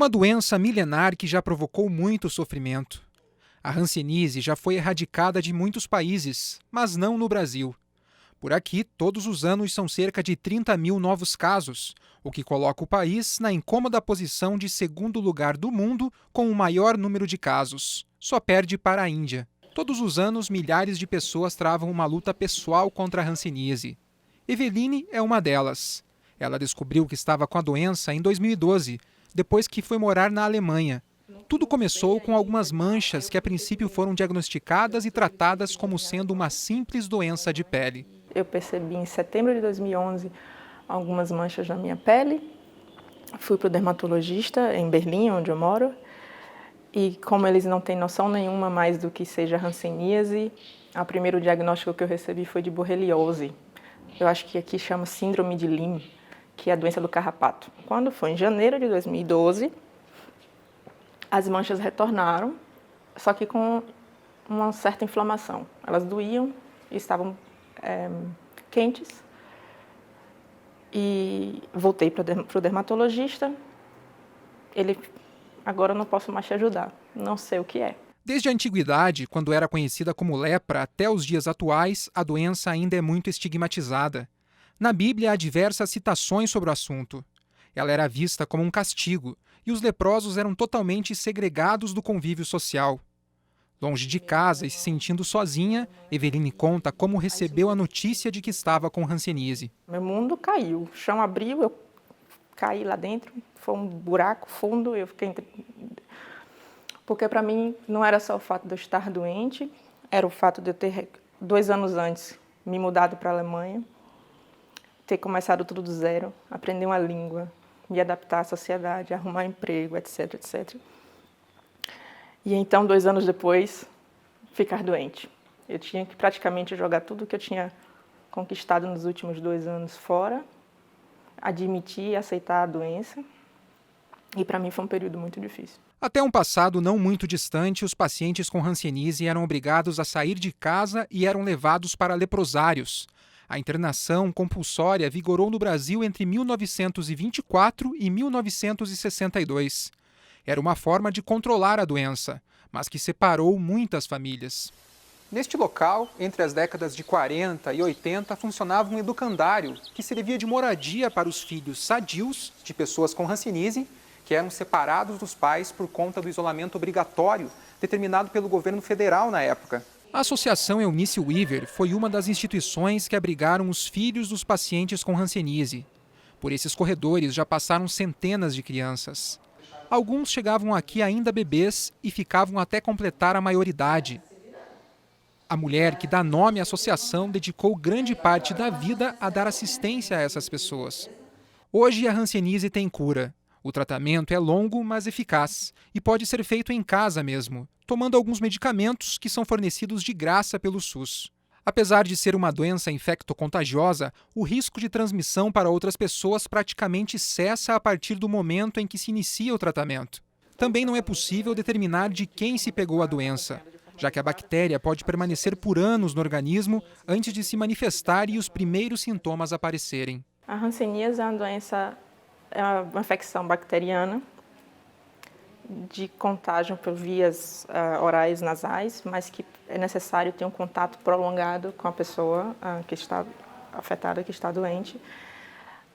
Uma doença milenar que já provocou muito sofrimento. A hanseníase já foi erradicada de muitos países, mas não no Brasil. Por aqui, todos os anos são cerca de 30 mil novos casos, o que coloca o país na incômoda posição de segundo lugar do mundo com o maior número de casos. Só perde para a Índia. Todos os anos, milhares de pessoas travam uma luta pessoal contra a hanseníase. Eveline é uma delas. Ela descobriu que estava com a doença em 2012, depois que foi morar na Alemanha. Tudo começou com algumas manchas que a princípio foram diagnosticadas e tratadas como sendo uma simples doença de pele. Eu percebi em setembro de 2011 algumas manchas na minha pele. Fui para o dermatologista em Berlim, onde eu moro. E como eles não têm noção nenhuma mais do que seja hanseníase, o primeiro diagnóstico que eu recebi foi de borreliose. Eu acho que aqui chama síndrome de Lyme, que é a doença do carrapato. Quando foi em janeiro de 2012, as manchas retornaram, só que com uma certa inflamação. Elas doíam e estavam quentes. E voltei para o dermatologista. Ele, agora eu não posso mais te ajudar, não sei o que é. Desde a antiguidade, quando era conhecida como lepra, até os dias atuais, a doença ainda é muito estigmatizada. Na Bíblia há diversas citações sobre o assunto. Ela era vista como um castigo, e os leprosos eram totalmente segregados do convívio social. Longe de casa e se sentindo sozinha, Eveline conta como recebeu a notícia de que estava com hanseníase. Meu mundo caiu, o chão abriu, eu caí lá dentro, foi um buraco fundo, eu fiquei... Porque para mim não era só o fato de eu estar doente, era o fato de eu ter 2 anos antes me mudado para a Alemanha, ter começado tudo do zero, aprender uma língua, me adaptar à sociedade, arrumar emprego, etc, etc. E então, 2 anos depois, ficar doente. Eu tinha que praticamente jogar tudo que eu tinha conquistado nos últimos 2 anos fora, admitir e aceitar a doença. E para mim foi um período muito difícil. Até um passado não muito distante, os pacientes com hanseníase eram obrigados a sair de casa e eram levados para leprosários. A internação compulsória vigorou no Brasil entre 1924 e 1962. Era uma forma de controlar a doença, mas que separou muitas famílias. Neste local, entre as décadas de 40 e 80, funcionava um educandário que servia de moradia para os filhos sadios de pessoas com hanseníase, que eram separados dos pais por conta do isolamento obrigatório determinado pelo governo federal na época. A Associação Eunice Weaver foi uma das instituições que abrigaram os filhos dos pacientes com hanseníase. Por esses corredores já passaram centenas de crianças. Alguns chegavam aqui ainda bebês e ficavam até completar a maioridade. A mulher que dá nome à associação dedicou grande parte da vida a dar assistência a essas pessoas. Hoje a hanseníase tem cura. O tratamento é longo, mas eficaz, e pode ser feito em casa mesmo, tomando alguns medicamentos que são fornecidos de graça pelo SUS. Apesar de ser uma doença infecto-contagiosa, o risco de transmissão para outras pessoas praticamente cessa a partir do momento em que se inicia o tratamento. Também não é possível determinar de quem se pegou a doença, já que a bactéria pode permanecer por anos no organismo antes de se manifestar e os primeiros sintomas aparecerem. A hanseníase é uma doença, é uma infecção bacteriana de contágio por vias orais nasais, mas que é necessário ter um contato prolongado com a pessoa que está afetada, que está doente,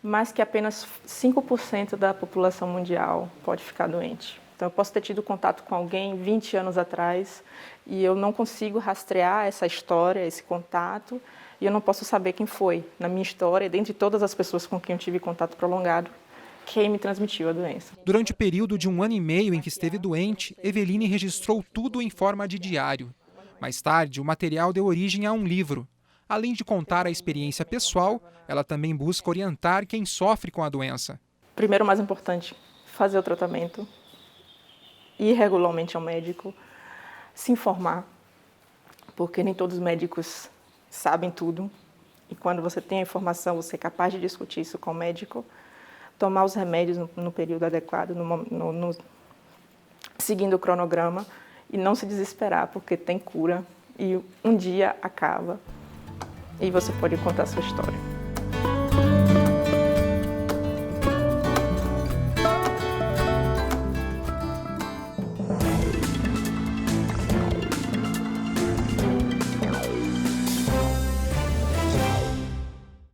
mas que apenas 5% da população mundial pode ficar doente. Então, eu posso ter tido contato com alguém 20 anos atrás e eu não consigo rastrear essa história, esse contato, e eu não posso saber quem foi na minha história, dentre todas as pessoas com quem eu tive contato prolongado, quem me transmitiu a doença. Durante o período de 1 ano e meio em que esteve doente, Eveline registrou tudo em forma de diário. Mais tarde, o material deu origem a um livro. Além de contar a experiência pessoal, ela também busca orientar quem sofre com a doença. Primeiro, o mais importante, fazer o tratamento, ir regularmente ao médico, se informar, porque nem todos os médicos sabem tudo. E quando você tem a informação, você é capaz de discutir isso com o médico, tomar os remédios no período adequado, seguindo o cronograma, e não se desesperar, porque tem cura, e um dia acaba, e você pode contar a sua história.